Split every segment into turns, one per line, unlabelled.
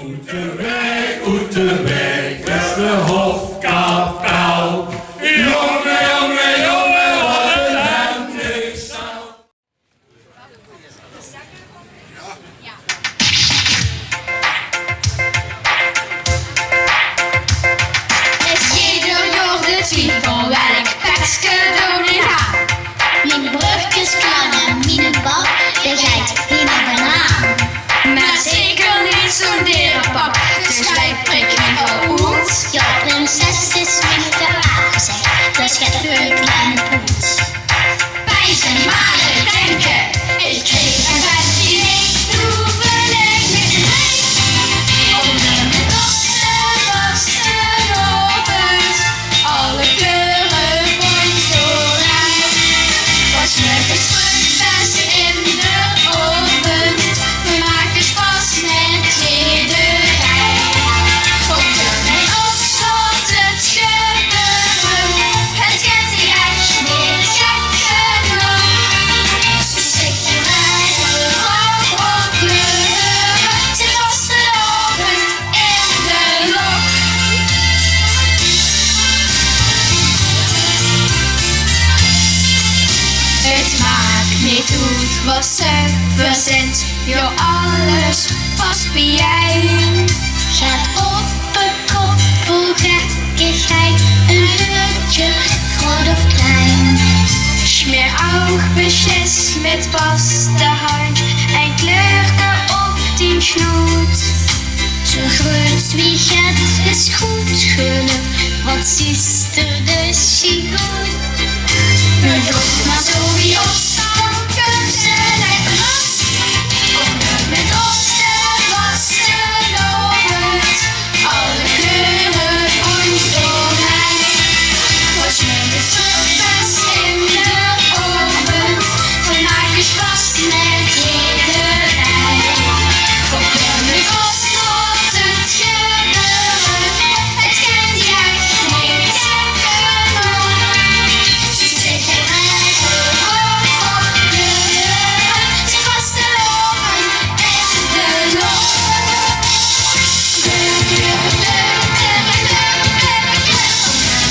Oeterwijk, is de hofkapel. Jongen, jongen, jongen, wat een lentestel.
Het geht door de tweet van welk pekske door die haan.
Mijn brugjes klaar en mijn bak, de geit in de banaan.
Maar zeker niet zo'n derenpak, dus wij prikken al uit.
Ja, prinses is mij te laat gezegd, dus gaat voor een kleine poet.
Bij zijn malen denken, ik kreeg een vet idee. Toen verleng ik de mee. Onder de vaste ovens, alle kleuren rond oranje. Was me gesprut best in de oven, we maken pas met rederij. Op de mee opstond het gebeuren, het gaat die echt niet gek genoeg. Ze stikken mij op kleuren, zit vast de oven in de lok. Het maakt niet uit wat ze verzint, joh, alles past bij jij.
Gaat op een kop vol gekkigheid, een hutje, groot of klein.
Smeer oogbesjes met vaste hand en kleurde op die snoet.
Zo groot wie gaat is goed genoeg, wat ziet er dus niet goed.
Maar zo wie opstaan kunt ze lekker los. Met osten, wassen, ovens, alle kleuren rond oranje. Was me gesprut best in de oven, we maken vast met rederij. Kopje met opstond het gebeuren, het kent die echt niet gek genoeg. Ze zeggen mij op kleuren, zit vast de oven in de lok.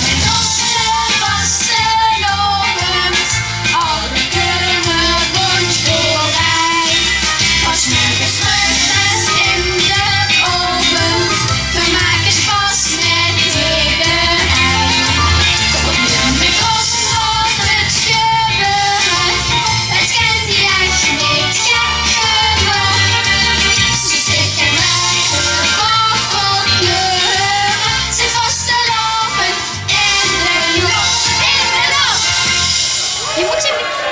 Met osten, wassen, ovens, alle kleuren rond oranje. Was me gesprut best in de oven, we maken vast met rederij. Kopje met opstond het gebeuren, het kent die echt niet gek genoeg. Ze stikken mij op vol kleuren, zit vast te lopen in de lok. Je moet zien.